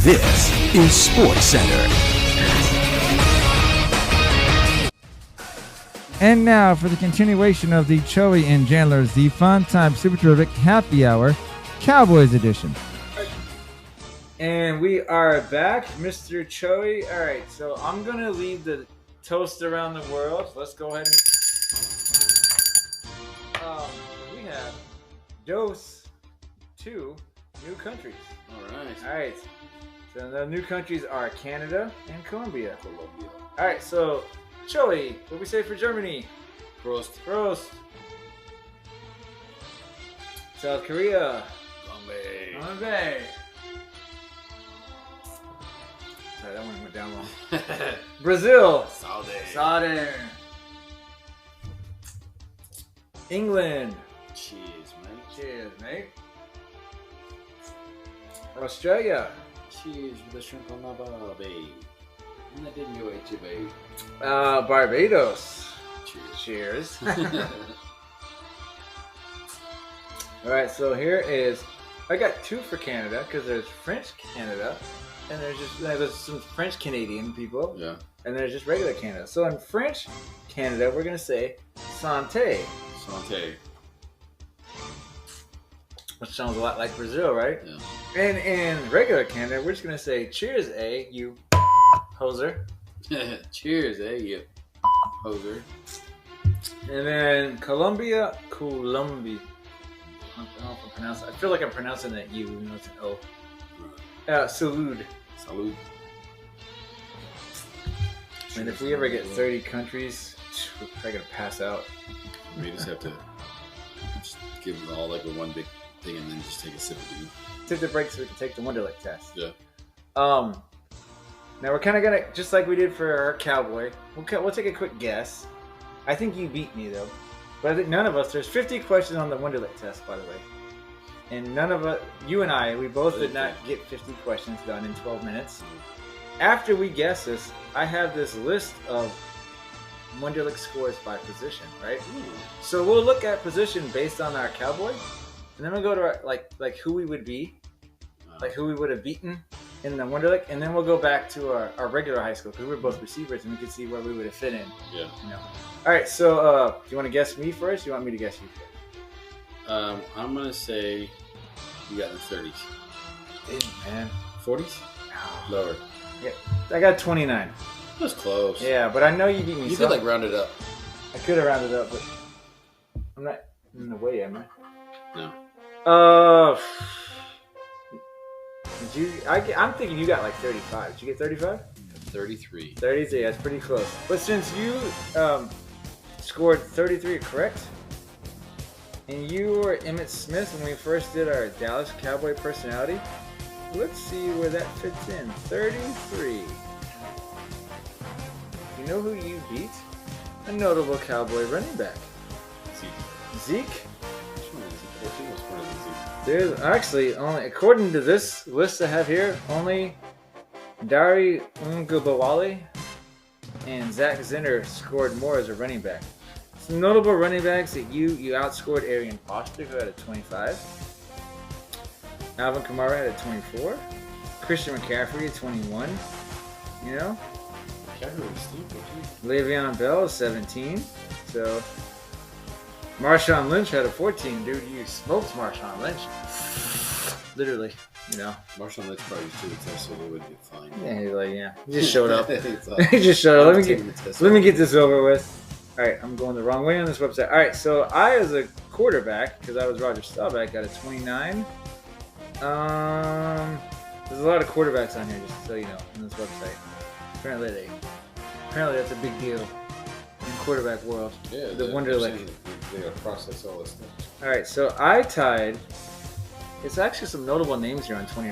This is Sports Center. And now for the continuation of the Choey and Chandler's The Fun Time Super Terrific Happy Hour Cowboys edition. And we are back, Mr. Choey. All right, so I'm going to lead the toast around the world. Let's go ahead and... we have those 2 new countries. All right. So the new countries are Canada and Colombia. All right, so... Choey, what do we say for Germany? Prost. South Korea. Gombe. Sorry, that one went down wrong. Brazil. Saudi. England. Cheers, mate. Australia. Cheers with a shrimp on my barbie. And I didn't go at you, babe. Barbados. Cheers. All right, so here is, I got 2 for Canada because there's French Canada and there's some French Canadian people. Yeah. And there's just regular Canada. So in French Canada, we're going to say santé. Which sounds a lot like Brazil, right? Yeah. And in regular Canada, we're just going to say cheers, you hoser. Cheers, you hoser. And then Colombia. I don't know if I'm pronouncing. I feel like I'm pronouncing that U, even though it's an O. Salud. And if we ever get 30 countries, we're probably gonna pass out. We just have to give them all like a one big thing and then just take a sip of it. Take the break so we can take the Wonderlic test. Yeah. Now we're kind of gonna, just like we did for our Cowboy, we'll take a quick guess. I think you beat me though, but I think none of us. There's 50 questions on the Wonderlic test, by the way, and none of us, you and I, we both did not get 50 questions done in 12 minutes. After we guess this, I have this list of Wonderlic scores by position, right? Ooh. So we'll look at position based on our Cowboy, and then we'll go to our, like who we would be, like who we would have beaten in the Wonderlic, and then we'll go back to our regular high school because we were both receivers and we could see where we would have fit in. Yeah. All right, so do you want to guess me first? Or you want me to guess you first? I'm gonna say you got in the 30s. Dang, man. 40s? No. Lower. Yeah, I got 29. That was close. Yeah, but I know you beat me. You could like round it up. I could have rounded up, but I'm not in the way, am I? No. I'm thinking you got like 35. Did you get 35? 33. 33, that's pretty close. But since you scored 33 correct, and you were Emmitt Smith when we first did our Dallas Cowboy personality, let's see where that fits in. 33. You know who you beat? A notable Cowboy running back. Zeke? There's actually only, according to this list I have here, only Dari Ungubawale and Zach Zinner scored more as a running back. Some notable running backs that you outscored Arian Foster, who had a 25. Alvin Kamara had a 24. Christian McCaffrey a 21. You know? Le'Veon Bell is 17. So Marshawn Lynch had a 14. Dude, you smoked Marshawn Lynch. Literally, you know. Marshawn Lynch probably used to the test, so they would be fine. Yeah, he's like, yeah. He just showed up. He just showed up. Let me get this over with. All right, I'm going the wrong way on this website. All right, so I, as a quarterback, because I was Roger Staubach, got a 29. There's a lot of quarterbacks on here, just so you know, on this website. Apparently that's a big deal in quarterback world. Yeah, the Wonderlic. They gotta process all this stuff. All right, so I tied. It's actually some notable names here on 29,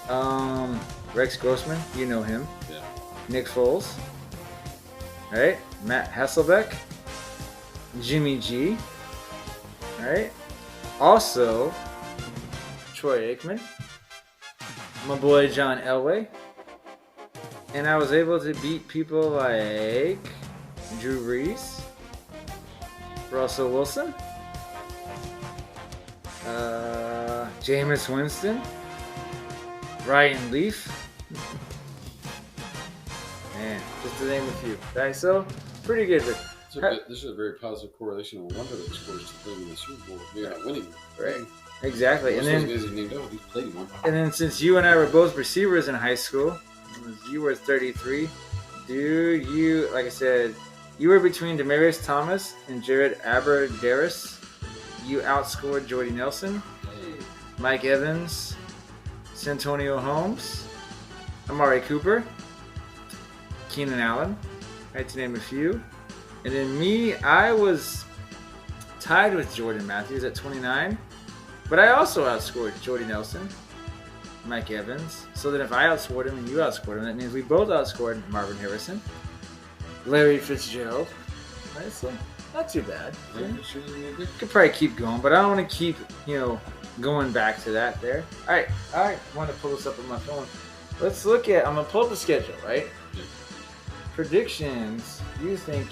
man. Rex Grossman, you know him. Yeah. Nick Foles. All right, Matt Hasselbeck. Jimmy G. All right. Also, Troy Aikman. My boy John Elway. And I was able to beat people like Drew Brees, Russell Wilson, Jameis Winston, Ryan Leaf. Man, just to name a few. Okay, so pretty good. This is a very positive correlation. No wonder they scored to playing in the Super Bowl. They're not winning. Right. Exactly. Most And of then, those guys you named out, he's played one. and then since you and I were both receivers in high school, you were 33. Like I said, you were between Demaryius Thomas and Jared Abbrederis. You outscored Jordy Nelson, Mike Evans, Santonio Holmes, Amari Cooper, Keenan Allen, right, to name a few. And then me, I was tied with Jordan Matthews at 29, but I also outscored Jordy Nelson, Mike Evans. So that if I outscored him and you outscored him, that means we both outscored Marvin Harrison, Larry Fitzgerald. Right, so not too bad. Could probably keep going, but I don't want to keep, going back to that there. All right, I want to pull this up on my phone. Let's look at, I'm going to pull up the schedule, right? Yeah. Predictions, you think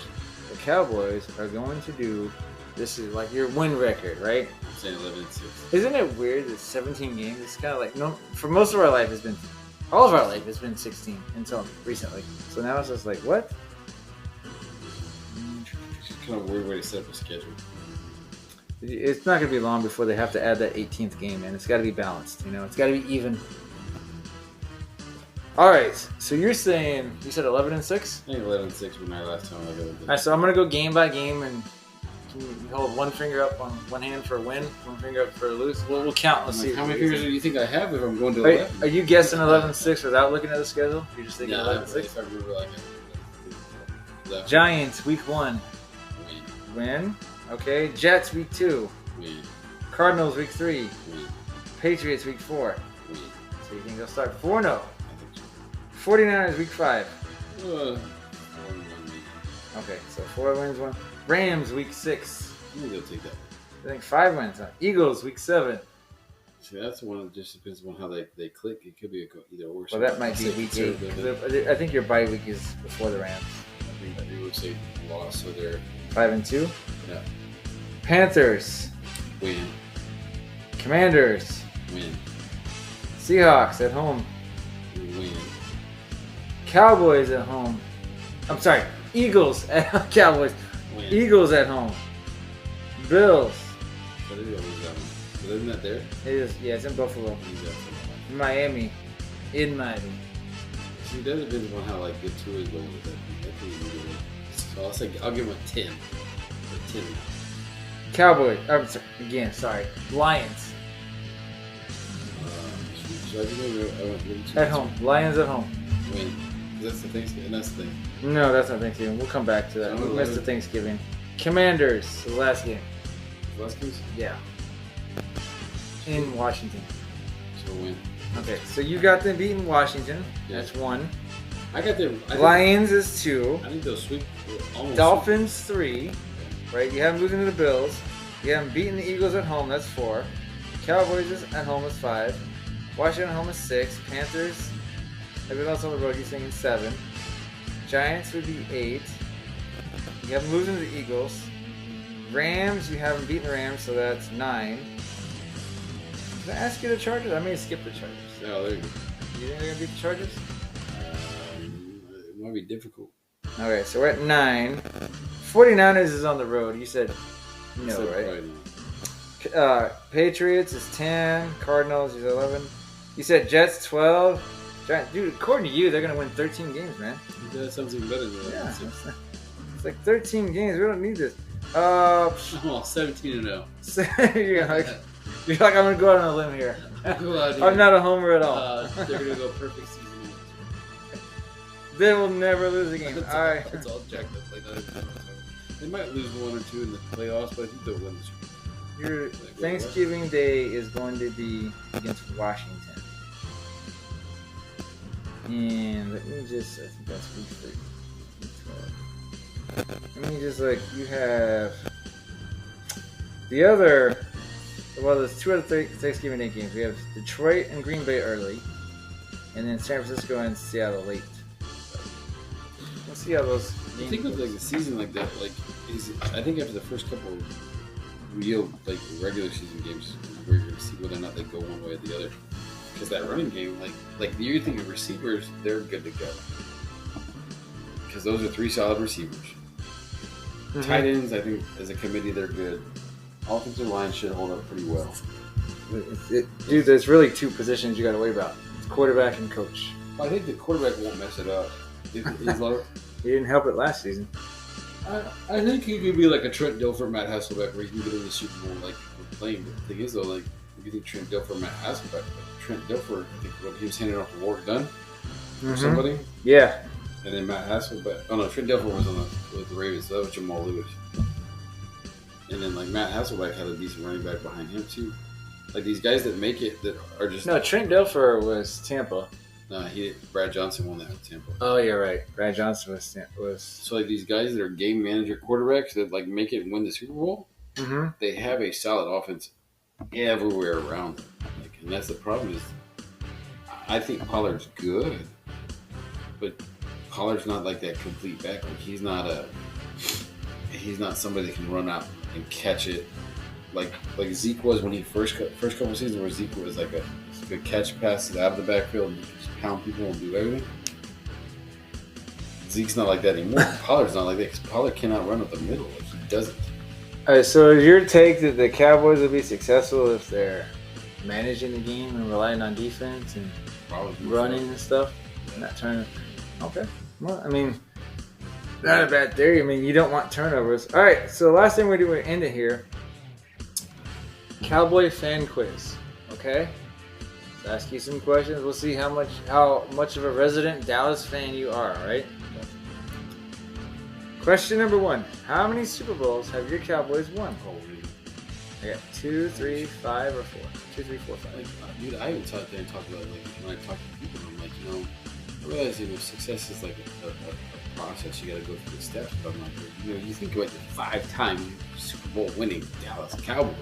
the Cowboys are going to do, this is like your win record, right? I'm saying 11-6. Isn't it weird that 17 games, it's kind of like, no, for most of our life, all of our life has been 16 until recently. So now it's just like, what? Kind of a weird way to set up a schedule. It's not going to be long before they have to add that 18th game in. It's got to be balanced, It's got to be even. All right, so you said 11-6? I think 11-6 was my last time I got it. All right, so I'm going to go game by game, and can you hold one finger up on one hand for a win, one finger up for a lose? We'll count. Let's see. How many fingers do you think I have if I'm going to 11? Are you guessing 11-6 without looking at the schedule? You're just thinking 11-6? If I remember Giants, week 1. Win. Okay. Jets, week 2. Win. Cardinals, week 3. Win. Patriots, week 4. Win. So you think they'll start 4-0. I think so. 49ers, week 5. 4-1. Okay, so 4 wins, 1. Rams, week 6. I think they'll take that. I think 5 wins. Eagles, week 7. See, that's the one that just depends on how they click. It could be either or. Well, that might be week 8. I think your bye week is before the Rams. I would say loss, so they're 5-2. Yeah. Panthers. Win. Commanders. Win. Seahawks at home. Win. Cowboys at home. I'm sorry. Eagles at Cowboys. Win. Eagles at home. Bills. But it is always that one. But isn't that there? It is. Yeah, it's in Buffalo. Miami. In Miami. See, that depends on how good Tua is going with that. So I'll give him a 10. A 10. Cowboys. I'm sorry. Lions. At home. Lions at home. Win. That's the Thanksgiving. That's the thing. No, that's not Thanksgiving. We'll come back to that. We missed the Thanksgiving. Commanders. The last game. Last game? Yeah. In Washington. So win. Okay, so you got them beating Washington. Yeah. That's 1. I got them. Lions is 2. I think they'll sweep. Dolphins 3. Right? You have them losing to the Bills. You have them beating the Eagles at home. That's 4. Cowboys at home is 5. Washington at home is 6. Panthers. Everyone else on the road, you're thinking 7. Giants would be 8. You have them losing to the Eagles. Rams, you have them beating the Rams, so that's 9. Did I ask you the Chargers? I may have skipped the Chargers. Oh, there you go. You think they're going to beat the Chargers? It might be difficult. Okay, so we're at 9. 49ers is on the road. You said no, So right? probably not. Patriots is 10. Cardinals is 11. You said Jets 12. Dude, according to you, they're going to win 13 games, man. That sounds even better than Yeah, that. it's like 13 games. We don't need this. Oh, 17-0. You're like, I'm going to go out on a limb here. I'm not a homer at all. They're going to go perfect season. They will never lose a game. All right. It's all jacked up like that. They might lose 1 or 2 in the playoffs, but I think they'll win this year. Your Thanksgiving Day is going to be against Washington. And let me just, I think that's week 3. Week 12. Let me just, you have the other, well, there's 2 other Thanksgiving Day games. We have Detroit and Green Bay early, and then San Francisco and Seattle late. We'll see how those games I think with a season like that, I think after the first couple of real regular season games, we're going to see whether or not they go one way or the other. because that running game, like you think of receivers, they're good to go. Because those are 3 solid receivers. Mm-hmm. Tight ends, I think, as a committee, they're good. Offensive line should hold up pretty well. Dude, there's really 2 positions you got to worry about: it's quarterback and coach. Well, I think the quarterback won't mess it up. He didn't help it last season. I think he could be like a Trent Dilfer, Matt Hasselbeck, where he can get in the Super Bowl like playing. But the thing is, though, like if you think Trent Dilfer, Matt Hasselbeck, like Trent Dilfer, I think when he was handing off the work done for somebody, yeah. And then Matt Hasselbeck. Oh no, Trent Dilfer was with the Ravens. So that was Jamal Lewis. And then like Matt Hasselbeck had a decent running back behind him too. Like these guys that make it that are just Trent Dilfer was Tampa. No, Brad Johnson won that with Tampa. Oh, you're right. Brad Johnson was. So like these guys that are game manager quarterbacks that like make it and win the Super Bowl, they have a solid offense everywhere around them. Like, and that's the problem is, I think Pollard's good, but Pollard's not like that complete back. Like he's not somebody that can run out and catch it. Like Zeke was when he first couple of seasons where Zeke was like a good catch passes out of the backfield and just pound people and do everything. Zeke's not like that anymore. Pollard's not like that because Pollard cannot run up the middle. Like he doesn't. All right, so is your take that the Cowboys will be successful if they're managing the game and relying on defense and Probably running and stuff? Not turning. Okay. Well, I mean, not a bad theory. I mean, you don't want turnovers. All right, so the last thing we're doing, end it here. Cowboy fan quiz. Okay? Let's ask you some questions. We'll see how much of a resident Dallas fan you are, all right? Question number 1. How many Super Bowls have your Cowboys won? I got 2, 3, 5, or 4. 2, 3, 4, 5. Like, dude, I even talked about like when I talk to people, I'm like, I realize success is like a process. You got to go through the steps. But I'm like, you think about the 5-time Super Bowl winning Dallas Cowboys.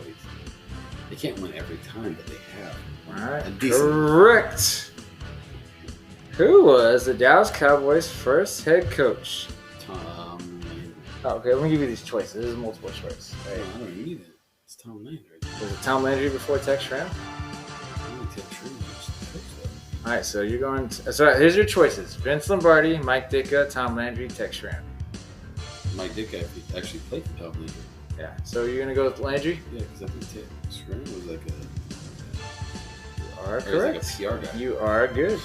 They can't win every time, but they have. All right, correct. Who was the Dallas Cowboys' first head coach? Tom Landry. Oh, okay, let me give you these choices. This is multiple choice. Right? No, I don't need it. It's Tom Landry. Was it Tom Landry before Tex Schramm? All right, so you're going. So here's your choices: Vince Lombardi, Mike Ditka, Tom Landry, Tex Schramm. Mike Ditka actually played for Tom Landry. Yeah, so you're gonna go with Landry? Yeah, because I think Tex Schramm was like You are correct. Like a PR guy. You are good.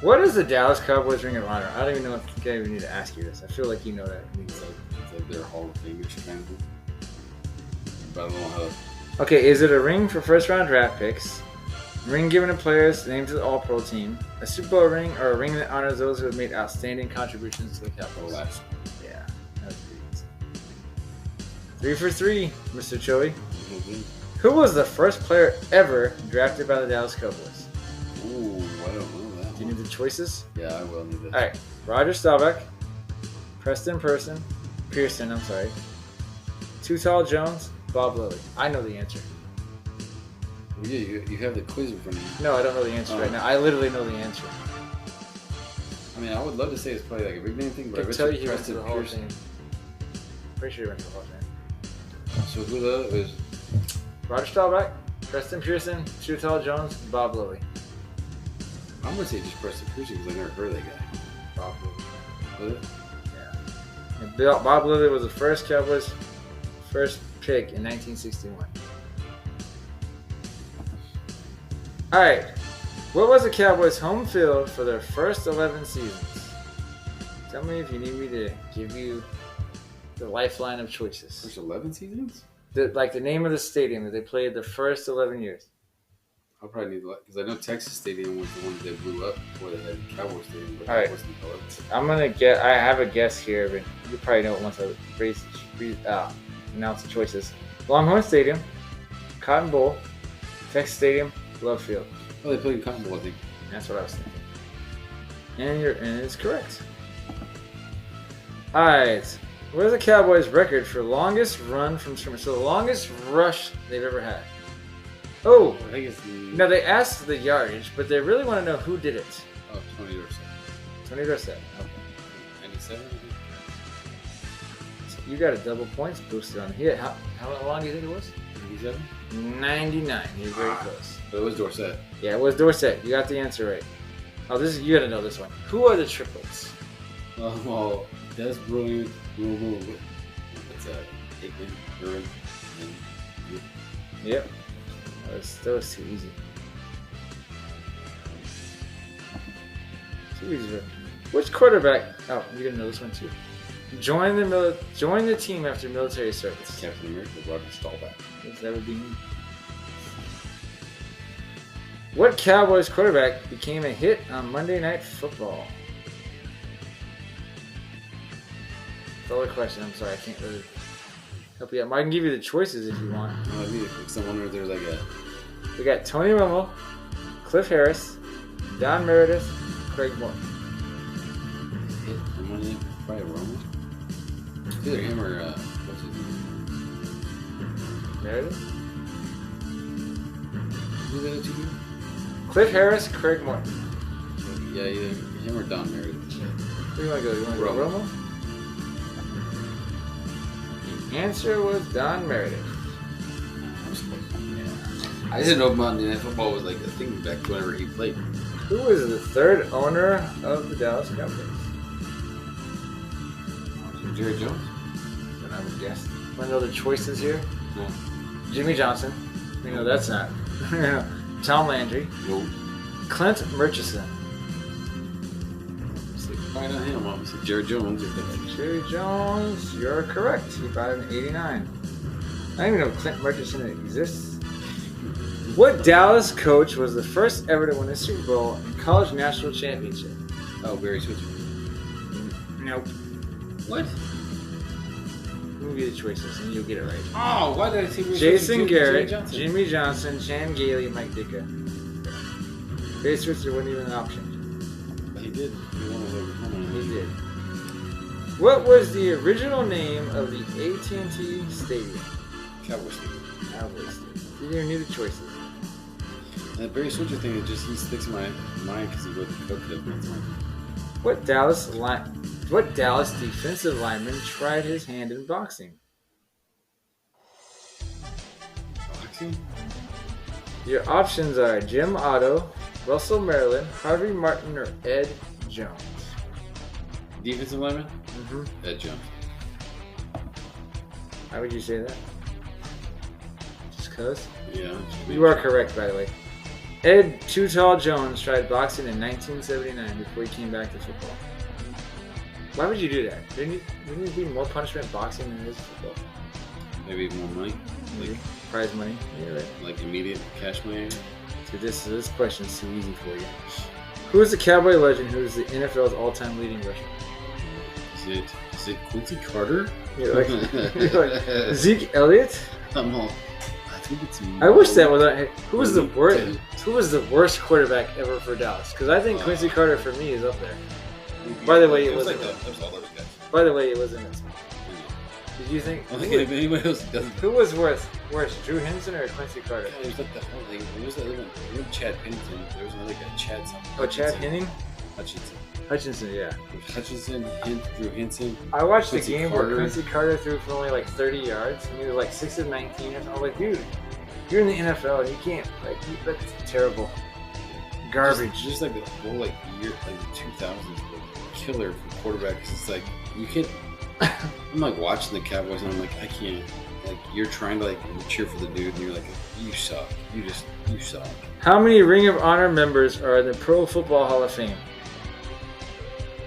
What is the Dallas Cowboys Ring of Honor? I don't even know if I even need to ask you this. I feel like you know that. It's like their Hall of Famers kind of thing. But I don't know how to... Okay, is it a ring for first-round draft picks? Ring given to players named to the All-Pro team? A Super Bowl ring, or a ring that honors those who have made outstanding contributions to the Cowboys? Last. Yeah, that was pretty easy. 3 for 3, Mr. Choey. Mm-hmm. Who was the first player ever drafted by the Dallas Cowboys? Ooh, I don't know that. Do you need the choices? Yeah, I will need that. All right, Roger Staubach, Preston Pearson, I'm sorry, Too Tall Jones, Bob Lilly. I know the answer. Yeah, you have the quiz in front of you. No, I don't know the answer right now. I literally know the answer. I mean, I would love to say it's probably like a big name thing, but I can I tell bet you you he went to Preston the Hall of Pearson. Fame. Pretty sure he went to the Hall of Fame. So who the other is? Roger Staubach, Preston Pearson, Too Tall Jones, Bob Lilly. I'm gonna say just Preston Pearson because I never heard of that guy. Bob Lilly. Was it? Yeah. And Bob Lilly was the first Cowboys' first pick in 1961. All right. What was the Cowboys' home field for their first 11 seasons? Tell me if you need me to give you the lifeline of choices. First 11 seasons? The name of the stadium that they played the first 11 years. I'll probably need because I know Texas Stadium was the one that blew up before they had Cowboys Stadium, but All right. it wasn't the 11. I'm gonna get. I have a guess here, but you probably know it once I announce the choices. Longhorn Stadium, Cotton Bowl, Texas Stadium, Love Field. Oh, they played in Cotton Bowl, I think. That's what I was thinking. And it's correct. All right. What is the Cowboys' record for longest run from scrimmage? So the longest rush they've ever had. Oh, I think it's no, they asked the yardage, but they really want to know who did it. Oh, 20 Dorsett. Tony Dorsett. Okay. 97, I think. So you got a double points booster on here. How long do you think it was? 87? 99. You're very close. But it was Dorsett. Yeah, it was Dorsett. You got the answer right. Oh, you gotta know this one. Who are the triplets? Well, that's brilliant. What's that? Hickman, Irvin, and Yep. That was too easy. Too easy. Which quarterback? Oh, you're gonna know this one too. Join the team after military service. Captain America, Roger Staubach. Yes, that would be me. What Cowboys quarterback became a hit on Monday Night Football? That's all the question. I'm sorry, I can't really help you out. I can give you the choices if you want. Oh, I mean, someone wonder if there's like a. We got Tony Romo, Cliff Harris, Don Meredith, Craig Moore. Hit on Monday Night, probably Romo. Either him or what's his name? Meredith? Who's the other two people? Cliff Harris, Craig Moore. Yeah, either him or Don Meredith. Where do you want to go? You want to go Romo? The answer was Don Meredith. Yeah. I didn't know Monday Night Football was like a thing back whenever he played. Who was the third owner of the Dallas Cowboys? Jerry Jones? Then I would guess. Want to know the choices here? No. Jimmy Johnson. We know that's not. Tom Landry. Nope. Clint Murchison. Probably not him. Obviously, Jerry Jones. Jerry Jones, you're correct. He bought it in '89. I don't even know if Clint Murchison exists. What Dallas coach was the first ever to win a Super Bowl and college national championship? Oh, Barry Switzer. Nope. What? Let me give you the choices and you'll get it right. Oh, why did I say Jason Garrett, Jimmy Johnson, Chan Gailey, Mike Ditka. Barry Switzer wasn't even an option. He did. He did. What was the original name of the AT&T Stadium? Cowboys Stadium. Cowboys Stadium. You didn't need the choices. And that Barry Switzer thing, he sticks in my mind because he wrote the coach that one time. What Dallas defensive lineman tried his hand in boxing? Boxing? Your options are Jim Otto, Russell Maryland, Harvey Martin, or Ed Jones. Defensive lineman? Mm-hmm. Ed Jones. How would you say that? Just cause? Yeah. You are correct, by the way. Ed Too Tall Jones tried boxing in 1979 before he came back to football. Why would you do that? Wouldn't it be more punishment in boxing than it is football? Maybe more money? Like prize money? Yeah, right. Like immediate cash money? Dude, this question's too easy for you. Who is the Cowboy legend who is the NFL's all-time leading rusher? Is it Quincy Carter? You're like Zeke Elliott? I'm all. I think it's. I wish that was. Who was the worst? Who was the worst quarterback ever for Dallas? Because I think Quincy Carter for me is up there. By the way, it wasn't. There's all those guys. By the way, it wasn't. Did you think? I don't think if anybody else doesn't. Who was worse, Drew Henson or Quincy Carter? Yeah, there's like the whole thing. There was the other one. There was Chad Pennington. There was another guy, Chad something. Oh, Chad Henning? Hutchinson, yeah. Hutchinson, Drew Henson. I watched Quincy the game Carter. where Quincy Carter threw for only like 30 yards, and he was like 6 of 19 or something. I was like, dude, you're in the NFL and you can't, that's terrible. Garbage. Just like the whole year, like the 2000s, like killer for quarterbacks. It's like, you can't. I'm like watching the Cowboys and I'm like, I can't. Like, you're trying to like cheer for the dude and you're like, you suck. You suck. How many Ring of Honor members are in the Pro Football Hall of Fame?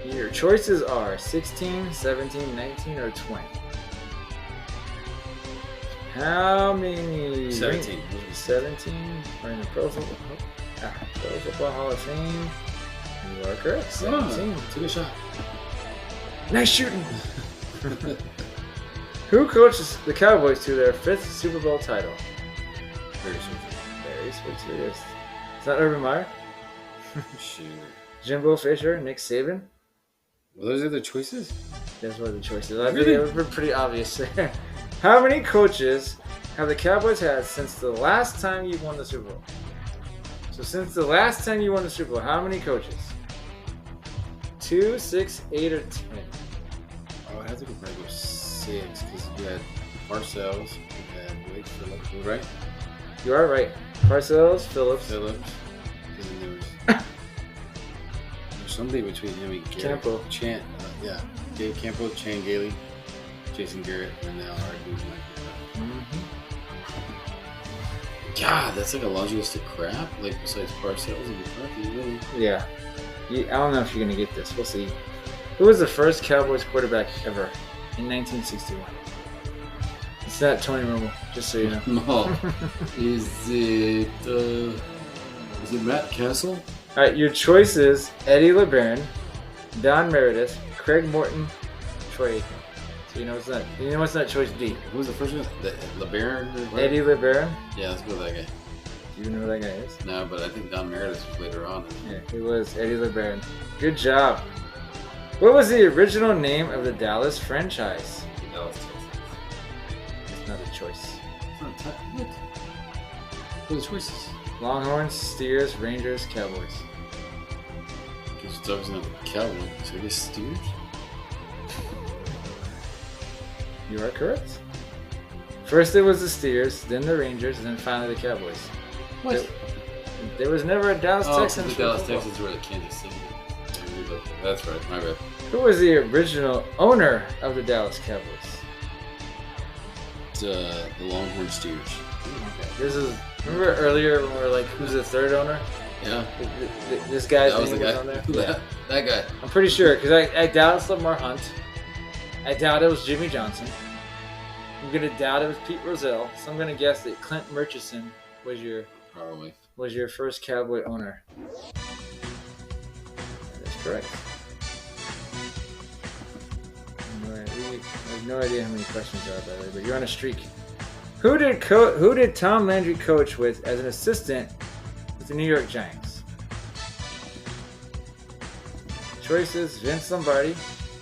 Your choices are 16, 17, 19, or 20. How many? 17. 17 are in the Pro Football Hall of Fame. You are correct. 17. Take a shot. Nice shooting. Who coaches the Cowboys to their 5th Super Bowl title? Barry Switzer. Yes. It's not Urban Meyer. Shoot. Jimbo Fisher, Nick Saban. Well, those are the choices? That's one of the choices. I think it was pretty obvious. How many coaches have the Cowboys had since the last time you won the Super Bowl? So since the last time you won the Super Bowl, how many coaches? 2, 6, 8, or 10? Oh, I have to go probably go 6 because you had Parcells, you Wait, Phillips. You right? You are right. Parcells, Phillips. Phillips. And then there's somebody between him and Garrett. Campo. Yeah. Dave Campo, Chan Gailey, Jason Garrett, and now arguing Michael. God, that's like a laundry list of crap. Like besides Parcells and McCarthy, really. Yeah. I don't know if you're gonna get this. We'll see. Who was the first Cowboys quarterback ever in 1961? It's not Tony Romo, just so you know. No. Is it Matt Castle? All right, your choices: Eddie LeBaron, Don Meredith, Craig Morton, Troy Aikman. So you know it's not. You know it's not choice D. Who was the first one? LeBaron? Eddie LeBaron. Yeah, let's go with that guy. Do you know who that guy is? No, but I think Don Meredith was later on. Yeah, it was Eddie LeBaron. Good job. What was the original name of the Dallas franchise? Dallas, Texas. It's not a choice. What? What are the choices? Longhorns, Steers, Rangers, Cowboys. Because it's obviously not the Cowboys, so I guess Steers? You are correct. First it was the Steers, then the Rangers, and then finally the Cowboys. What? There was never a Dallas Texans. The Dallas Texans were the Kansas City. That's right, my bad. Who was the original owner of the Dallas Cowboys? It's the Longhorn Steers. Okay. This is. Remember earlier when we were like, "Who's the third owner?" Yeah. This guy's that was name the guy. was on there. Yeah. That guy. I'm pretty sure because I doubt it's Lamar Hunt. I doubt it was Jimmy Johnson. I'm gonna doubt it was Pete Rozelle. So I'm gonna guess that Clint Murchison was your first Cowboy owner. That's correct. I have no idea how many questions there are, by the way, but you're on a streak. Who did Tom Landry coach with as an assistant with the New York Giants? Choices: Vince Lombardi,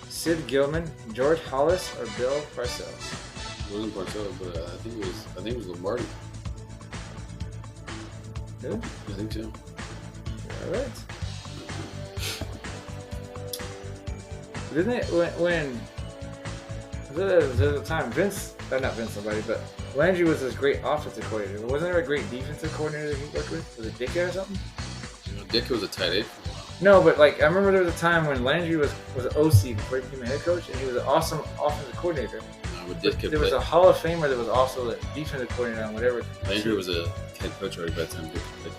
Sid Gilman, George Hollis, or Bill Parcells. It wasn't Parcells, but I think it was Lombardi. Who? I think so. All right. Didn't it when there was a time not Vince Lombardi, but Landry was this great offensive coordinator. Wasn't there a great defensive coordinator that he worked with? Was it Ditka or something? Ditka was a tight end. No, but like I remember there was a time when Landry was an OC before he became a head coach, and he was an awesome offensive coordinator. There was a Hall of Famer that was also the defensive coordinator on whatever. Landry was a head coach already by the time Ditka played.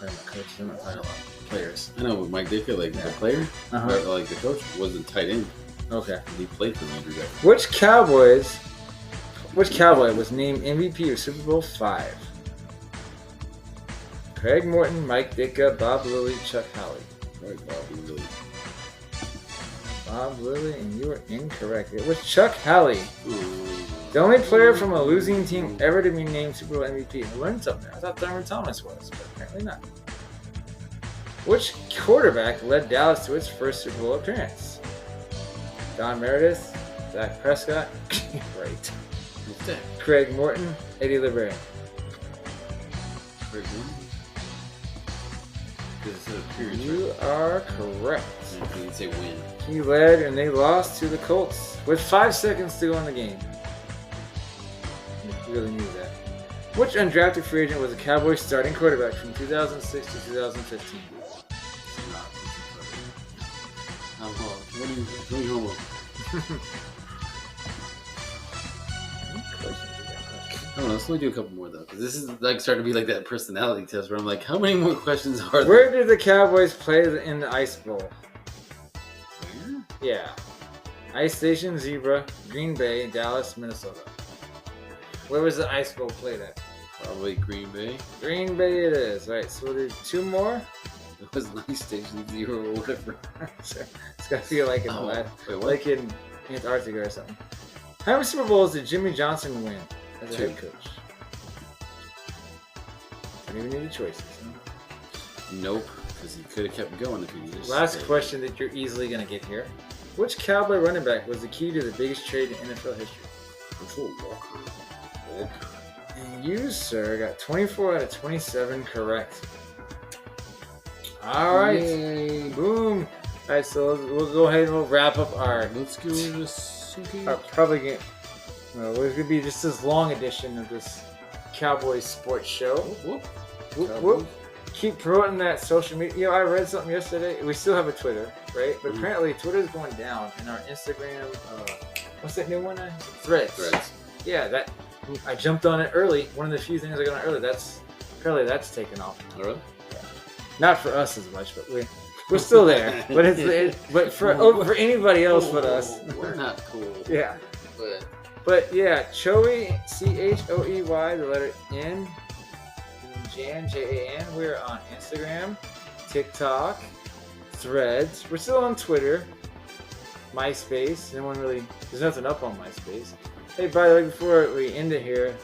I'm not coaches, I'm not talking about players. I know, but Mike Ditka, like the player, but like the coach, wasn't tight end. Okay. He played for Landry. Which Cowboy was named MVP of Super Bowl V? Craig Morton, Mike Ditka, Bob Lilly, Chuck Howley. Right, Bob Lilly. Bob Lilly, and you were incorrect. It was Chuck Howley. The only player from a losing team ever to be named Super Bowl MVP. I learned something there. I thought Thurman Thomas was, but apparently not. Which quarterback led Dallas to its first Super Bowl appearance? Don Meredith, Dak Prescott, right. Craig Morton, Eddie LeBaron. Craig Morton? You are correct. He didn't say win. He led and they lost to the Colts with 5 seconds to go in the game. You really knew that. Which undrafted free agent was the Cowboys starting quarterback from 2006 to 2015? What are you homework? No, let's only do a couple more though, because this is like starting to be like that personality test where I'm like, how many more questions are there? Where did the Cowboys play in the Ice Bowl? Where? Yeah. Ice Station, Zebra, Green Bay, Dallas, Minnesota. Where was the Ice Bowl played at? Probably Green Bay. Green Bay it is. Right, so we'll do 2 more. It was Ice Station 0 or whatever. Sure. It's got to be like in like in Antarctica or something. How many Super Bowls did Jimmy Johnson win as a 2. head coach? Don't even need the choices. Huh? Nope, because he could have kept going if he just... Last question that you're easily going to get here. Which Cowboy running back was the key to the biggest trade in NFL history? Walker. And you, sir, got 24 out of 27 correct. All right. Yay. Boom. All right, so we'll go ahead and we'll wrap up our... Let's go to this. Probably Well, it's gonna be just this long edition of this Cowboys sports show. Whoop, Whoop, whoop. Keep promoting that social media. You know, I read something yesterday. We still have a Twitter, right? But apparently Twitter's going down, and our Instagram, what's that new one? Threads. Yeah, that I jumped on it early. One of the few things I got on early. Apparently that's taken off. Oh, really? Yeah. Not for us as much, but we're still there. But for anybody else but us, we're not cool. Yeah. But yeah, Choey, Choey, the letter N, Jan, Jan. We're on Instagram, TikTok, Threads. We're still on Twitter, MySpace. There's nothing up on MySpace. Hey, by the way, before we end it here,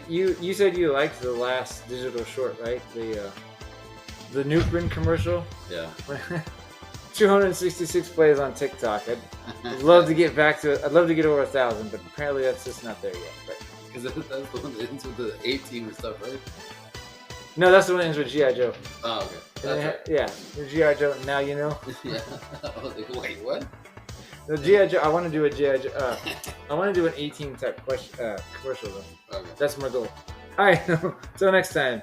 you said you liked the last digital short, right? The Newbrin commercial. Yeah. 266 plays on TikTok. I'd love to get back to it. I'd love to get over 1,000, but apparently that's just not there yet. Because that's the one that ends with the 18 and stuff, right? No, that's the one that ends with G.I. Joe. Oh, okay. That's right. Yeah, the G.I. Joe. Now you know. Yeah. I was like, wait, what? The G.I. Joe. I want to do a G.I. Joe. I want to do an 18 type commercial though. Okay. That's my goal. All right. Till next time.